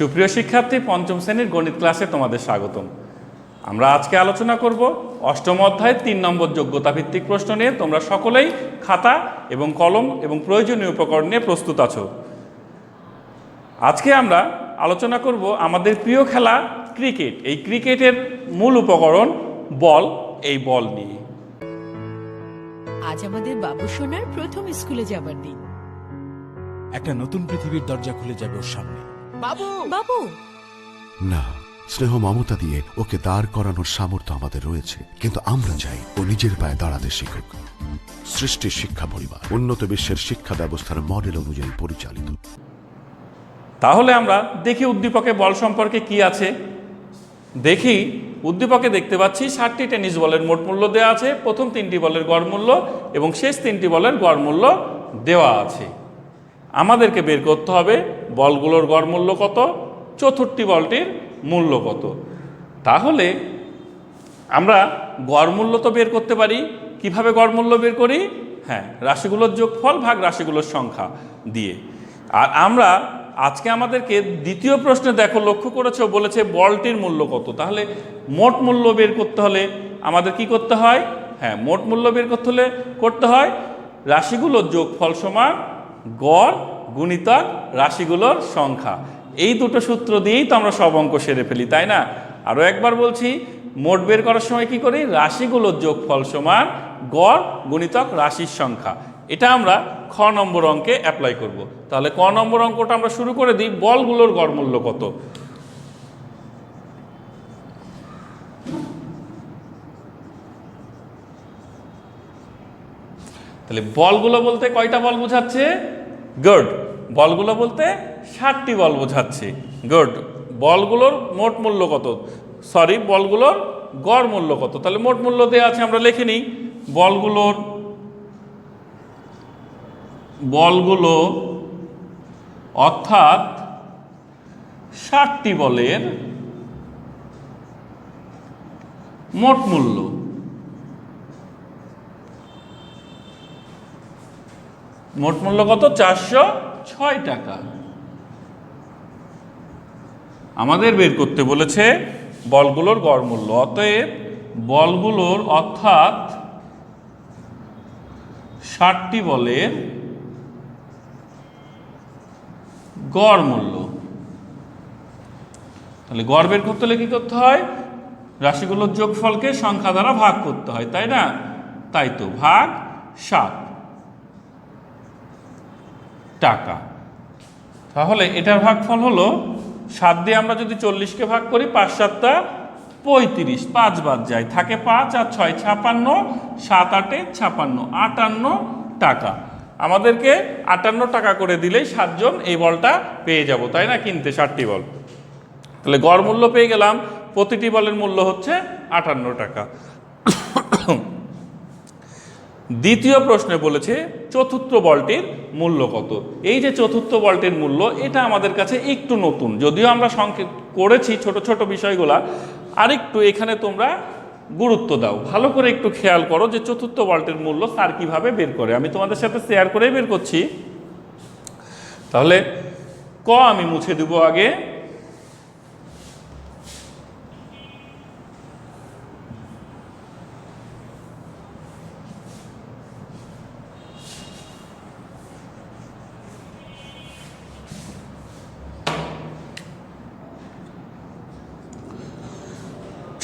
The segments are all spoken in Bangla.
সুপ্রিয় শিক্ষার্থী, পঞ্চম শ্রেণীর গণিত ক্লাসে তোমাদের স্বাগতম। আমরা আজকে আলোচনা করব অষ্টম অধ্যায় 3 নম্বর যোগ্যতা ভিত্তিক প্রশ্ন নিয়ে। তোমরা সকলেই খাতা এবং কলম এবং প্রয়োজনীয় উপকরণ নিয়ে প্রস্তুত আছো। আজকে আমরা আলোচনা করব আমাদের প্রিয় খেলা ক্রিকেট। এই ক্রিকেটের মূল উপকরণ বল, এই বল নিয়ে। আজ আমাদের বাবু সোনার প্রথম স্কুলে যাবার দিন। একটা নতুন পৃথিবীর দরজা খুলে যাবে ওর সামনে। বাবু বাবু না, স্নেহ মমতা দিয়ে ওকে দাঁড় করানোর সামর্থ্য আমাদের রয়েছে, কিন্তু আমরা চাই ও নিজের পায়ে দাঁড়াতে শিখুক। সৃষ্টির শিক্ষা পরিবার উন্নত বিশ্বের শিক্ষা ব্যবস্থার মডেল অনুযায়ী পরিচালিত। তাহলে আমরা দেখি উদ্দীপকে বল সম্পর্কে কি আছে। দেখি উদ্দীপকে দেখতে পাচ্ছি 60টি টেনিস বলের মোট মূল্য দেওয়া আছে, প্রথম 3টি বলের গড় মূল্য এবং শেষ 3টি বলের গড় মূল্য দেওয়া আছে। আমাদেরকে বের করতে হবে বলগুলোর গড় মূল্য কত, চতুর্থ বলটির মূল্য কত। তাহলে আমরা গড় মূল্য তো বের করতে পারি। কিভাবে গড় মূল্য বের করি? হ্যাঁ, রাশিগুলোর যোগফল ভাগ রাশিগুলোর সংখ্যা দিয়ে। আর আমরা আজকে আমাদেরকে দ্বিতীয় প্রশ্নে দেখো, লক্ষ্য করেছো, বলেছে বলটির মূল্য কত। তাহলে মোট মূল্য বের করতে হলে আমাদের কি করতে হয়? হ্যাঁ, মোট মূল্য বের করতে হয় রাশিগুলোর যোগফল সমান গড় গুণিতক রাশিগুলোর সংখ্যা। এই দুটো সূত্র দিয়েই তো আমরা সব অঙ্ক সেরে ফেলি, তাই না? আরও একবার বলছি, মোট বের করার সময় কি করি? রাশিগুলোর যোগফল সমান গড় গুণিতক রাশির সংখ্যা। এটা আমরা খ নম্বর অঙ্কে অ্যাপ্লাই করব। তাহলে ক নম্বর অঙ্কটা আমরা শুরু করে দিই। বলগুলোর গড় মূল্য কত? তাহলে বলগুলো বলতে কয়টা বল বোঝাচ্ছে? গুড। বলগুলো বলতে 60টি বল বোঝাচ্ছে। গুড। বলগুলোর মোট মূল্য কত? সরি, বলগুলোর গড় মূল্য কত? তাহলে মোট মূল্য দেওয়া আছে, আমরা লিখে নিই। বলগুলো অর্থাৎ 60টি বলের মোট মূল্য। মোট মূল্য কত? 406 টাকা। আমাদের বের করতে বলেছে বলগুলোর গড় মূল্য। অতএব বলগুলোর অর্থাৎ 60টি বলের গড় মূল্য। তাহলে গড় বের করতে হলে কি করতে হয়? রাশিগুলোর যোগফলকে সংখ্যা দ্বারা ভাগ করতে হয়, তাই না? তাই তো, ভাগ 7 টাকা। তাহলে এটার ভাগফল হলো 7 দিয়ে আমরা যদি 40কে ভাগ করি, 5 7 35, 5 বাদ যায়, থাকে 5 আর 6 56, 7 8 56, 58 টাকা। আমাদেরকে 58 টাকা করে দিলেই 7 জন এই বলটা পেয়ে যাব, তাই না? কিনতে 60টি বল। তাহলে গড় মূল্য পেয়ে গেলাম। প্রতিটি বলের মূল্য হচ্ছে 58 টাকা। দ্বিতীয় প্রশ্নে বলেছে চতুর্থ বলটির মূল্য কত। এই যে চতুর্থ বলটির মূল্য, এটা আমাদের কাছে একটু নতুন, যদিও আমরা সংক্ষেপ করেছি ছোট ছোট বিষয়গুলা। আরেকটু এখানে তোমরা গুরুত্ব দাও, ভালো করে একটু খেয়াল করো যে চতুর্থ বলটির মূল্য স্যার কিভাবে বের করে। আমি তোমাদের সাথে শেয়ার করেই বের করছি। তাহলে ক আমি মুছে দেব আগে।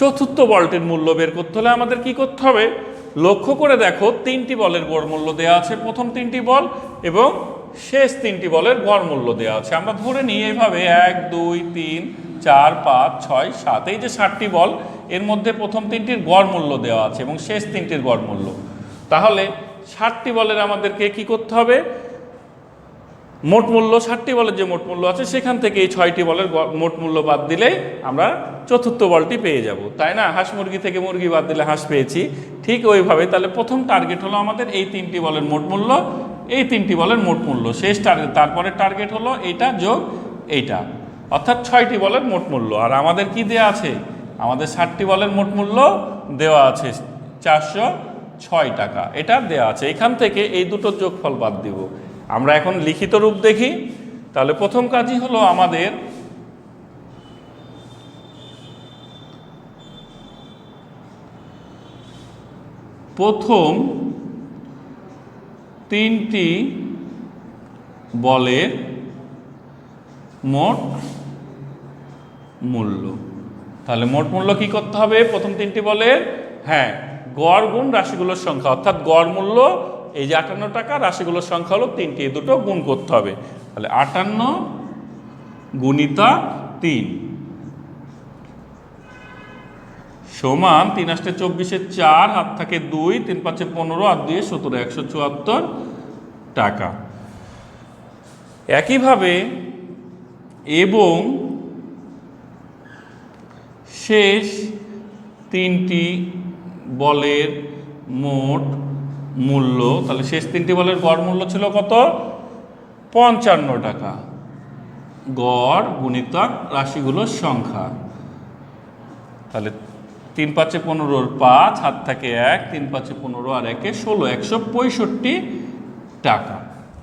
চতুর্থ বলটির মূল্য বের করতে হলে আমাদের কি করতে হবে? লক্ষ্য করে দেখো, 3টি বলের গড় মূল্য দেওয়া আছে, প্রথম 3টি বল এবং শেষ 3টি বলের গড় মূল্য দেওয়া আছে। আমরা ধরে নিই এইভাবে 1 2 3 4 5 6 7, এই যে 60টি বল, এর মধ্যে প্রথম 3টির গড় মূল্য দেওয়া আছে এবং শেষ 3টির গড় মূল্য। তাহলে 60টি বলের আমাদেরকে কি করতে হবে? মোট মূল্য, 60টি বলের যে মোট মূল্য আছে সেখান থেকে এই 6টি বলের মোট মূল্য বাদ দিলেই আমরা চতুর্থ বলটি পেয়ে যাব, তাই না? হাঁস মুরগি থেকে মুরগি বাদ দিলে হাঁস পেয়েছি। ঠিক ওইভাবে তাহলে প্রথম টার্গেট হলো আমাদের এই 3টি বলের মোট মূল্য, এই 3টি বলের মোট মূল্য। শেষ টার্গেট, তারপরে টার্গেট হলো এইটা যোগ এইটা, অর্থাৎ 6টি বলের মোট মূল্য। আর আমাদের কি দেওয়া আছে? আমাদের 60টি বলের মোট মূল্য দেওয়া আছে 406 টাকা, এটা দেওয়া আছে। এখান থেকে এই দুটোর যোগফল বাদ দিব। আমরা এখন লিখিত রূপ দেখি। তাহলে প্রথম কাজই হলো আমাদের প্রথম তিনটি বলের মোট মূল্য। তাহলে মোট মূল্য কি করতে হবে? প্রথম তিনটি বলের হ্যাঁ গড় গুণ রাশিগুলোর সংখ্যা, অর্থাৎ গড় মূল্য এই যে 58 টাকা, রাশিগুলোর সংখ্যা হলো তিনটি, এই দুটো গুণ করতে হবে। তাহলে 58 গুণিতা 3 সমান 3 আষ্টে 24, 4 হাত থাকে 2, 3 5 15 আর 2 17, 174 টাকা। একইভাবে এবং শেষ তিনটি বলের মোট মূল্য, তাহলে শেষ তিনটি বলের গড় মূল্য ছিল কত? 55 টাকা। গড় গুণিতক রাশিগুলোর সংখ্যা, তাহলে 3 5 15 5 হাত থাকে 1, 3 5 15 আর 1 16, 165 টাকা।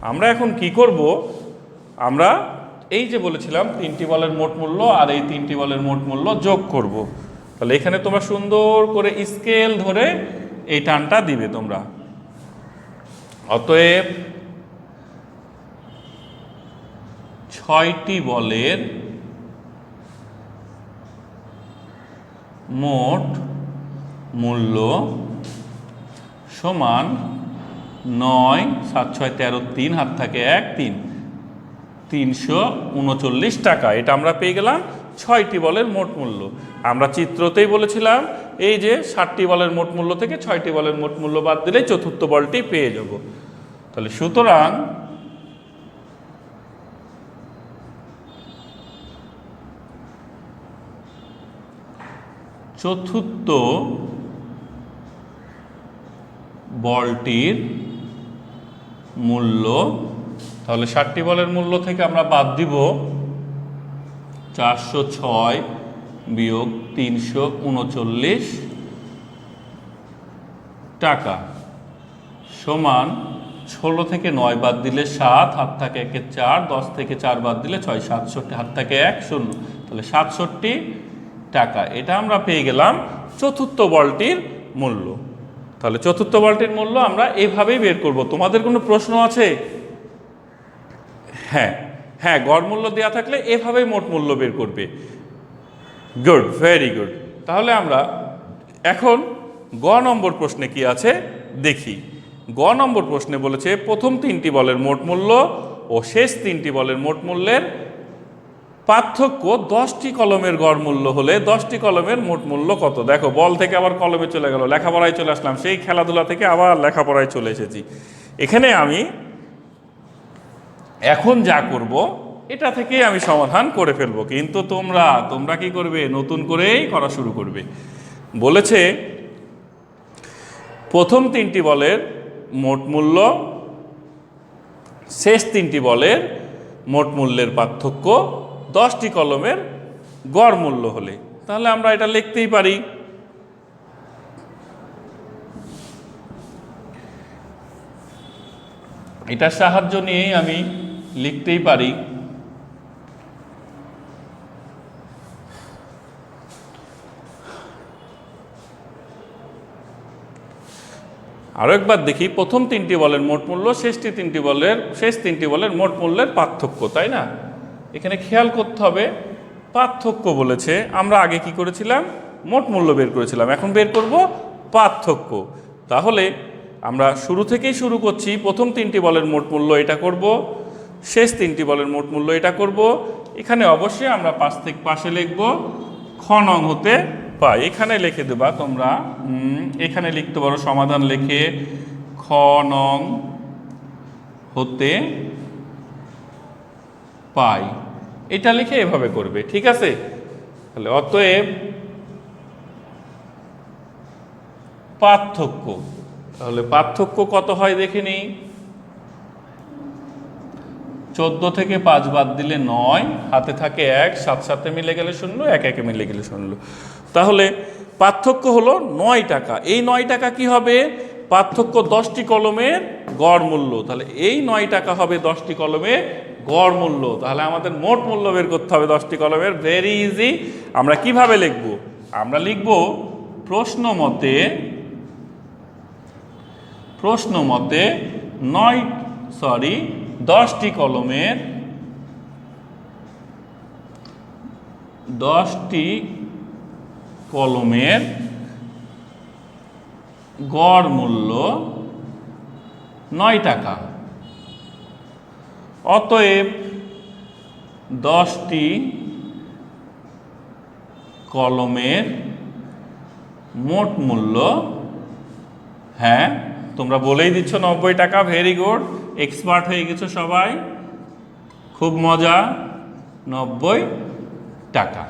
আমরা এখন কি করব? আমরা এই যে বলেছিলাম তিনটি বলের মোট মূল্য আর এই তিনটি বলের মোট মূল্য যোগ করব। তাহলে এখানে তোমরা সুন্দর করে স্কেল ধরে এই টানটা দিবে তোমরা। অতএব 6টি বলের মোট মূল্য সমান 9 7 6 13 3 হাত থাকে 1 3 339 টাকা। এটা আমরা পেয়ে গেলাম 6টি বলের মোট মূল্য। আমরা চিত্রতেই বলেছিলাম এই যে 7টি বলের মোট মূল্য থেকে 6টি বলের মোট মূল্য বাদ দিলে চতুর্থ বলটি পেয়ে যাব। তাহলে সুতরাং চতুর্থ বলটির মূল্য, তাহলে 7টি বলের মূল্য থেকে আমরা বাদ দিব 406 বিয়োগ 339 টাকা সমান 16 থেকে 9 বাদ দিলে 7, হাত থাকে 1 4, 10 থেকে 4 বাদ দিলে 6, 67 হাত থাকে 1 0, তাহলে 67 টাকা। এটা আমরা পেয়ে গেলাম চতুর্থ বলটির মূল্য। তাহলে চতুর্থ বলটির মূল্য আমরা এইভাবেই বের করব। তোমাদের কোনো প্রশ্ন আছে? হ্যাঁ হ্যাঁ, গড় মূল্য দেওয়া থাকলে এভাবেই মোট মূল্য বের করবে। Good, very good. তাহলে আমরা এখন গ নম্বর প্রশ্নে কি আছে দেখি। গ নম্বর প্রশ্নে বলেছে প্রথম তিনটি বলের মোট মূল্য ও শেষ তিনটি বলের মোট মূল্যের পার্থক্য 10টি কলমের গড় মূল্য হলে 10টি কলমের মোট মূল্য কত? দেখো, বল থেকে আবার কলমে চলে গেল, লেখাপড়ায় চলে আসলাম, সেই খেলাধুলা থেকে আবার লেখাপড়ায় চলে এসেছি। এখানে আমি এখন যা করব এটা থেকেই আমি সমাধান করে ফেলবো, কিন্তু তোমরা কি করবে? নতুন করেই করা শুরু করবে। বলেছে প্রথম তিনটি বলের মোট মূল্য শেষ তিনটি বলের মোট মূল্যের পার্থক্য 10টি কলমের গড় মূল্য হলে, তাহলে আমরা এটা লিখতেই পারি। এটার সাহায্য নিয়েই আমি লিখতেই পারি। আরো একবার দেখি, প্রথম তিনটি বলের মোট মূল্য শেষ তিনটি বলের মোট মূল্যের পার্থক্য, তাই না? এখানে খেয়াল করতে হবে পার্থক্য বলেছে। আমরা আগে কি করেছিলাম? মোট মূল্য বের করেছিলাম, এখন বের করব পার্থক্য। তাহলে আমরা শুরু থেকেই শুরু করছি। প্রথম তিনটি বলের মোট মূল্য এটা করব, শেষ তিনটি বলের মোট মূল্য এটা করব। এখানে অবশ্যই আমরা পাশে লিখব খ নং হতে পাই। এখানে লিখে দেবা তোমরা, এখানে লিখতে পারো সমাধান লিখে খ নং হতে পাই, এটা লিখে এভাবে করবে, ঠিক আছে? তাহলে অতএব পার্থক্য, তাহলে পার্থক্য কত হয় দেখে নিই। 14 থেকে 5 বাদ দিলে 9, হাতে থাকে 1, 7 7 মিলে গেলে 0, 1 1 মিলে গেলে 0, তাহলে পার্থক্য হলো 9 টাকা। এই 9 টাকা কি হবে? পার্থক্য 10টি কলমের গড় মূল্য। তাহলে এই 9 টাকা হবে 10টি কলমের গড় মূল্য। তাহলে আমাদের মোট মূল্য বের করতে হবে 10টি কলমের। Very easy. আমরা কিভাবে লিখব? আমরা লিখব প্রশ্ন মতে প্রশ্ন মতে 10টি কলমের 10টি কলমের গড় মূল্য 9 টাকা। অতএব 10টি কলমের মোট মূল্য, হ্যাঁ তোমরা বলেই দিচ্ছ 90 টাকা, ভেরি গুড, এক্সপার্ট হয়ে গেছো সবাই, খুব মজা, 90 টাকা।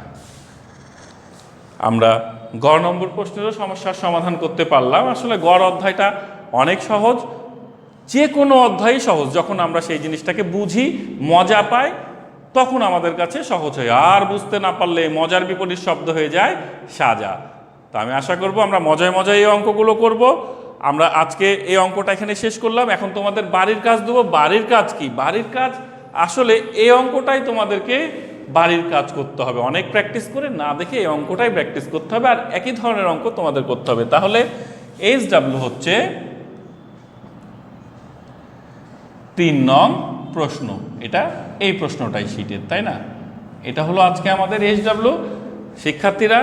আমরা গড় নম্বর প্রশ্নেরও সমস্যার সমাধান করতে পারলাম। আসলে গড় অধ্যায়টা অনেক সহজ, যে কোনো অধ্যায়ই সহজ, যখন আমরা সেই জিনিসটাকে বুঝি, মজা পাই, তখন আমাদের কাছে সহজ হয়। আর বুঝতে না পারলে মজার বিপরীত শব্দ হয়ে যায় সাজা। তো আমি আশা করব আমরা মজায় মজায় এই অঙ্কগুলো করব। আমরা আজকে এই অঙ্কটা এখানে শেষ করলাম। এখন তোমাদের বাড়ির কাজ দেবো। বাড়ির কাজ কি? বাড়ির কাজ আসলে এই অঙ্কটাই তোমাদেরকে বাড়ির কাজ করতে হবে, অনেক প্র্যাকটিস করে না দেখে এই অঙ্কটাই প্র্যাকটিস করতে হবে, আর একই ধরনের অঙ্ক তোমাদের করতে হবে। তাহলে HW হচ্ছে 3 নং প্রশ্ন, এটা এই প্রশ্নটাই শীটের, তাই না? এটা হলো আজকে আমাদের HW। শিক্ষার্থীরা,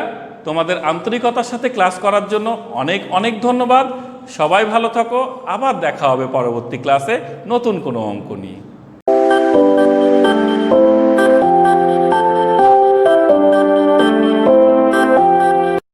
তোমাদের আন্তরিকতার সাথে ক্লাস করার জন্য অনেক অনেক ধন্যবাদ। সবাই ভালো থাকো, আবার দেখা হবে পরবর্তী ক্লাসে নতুন কোনো অঙ্ক নিয়ে।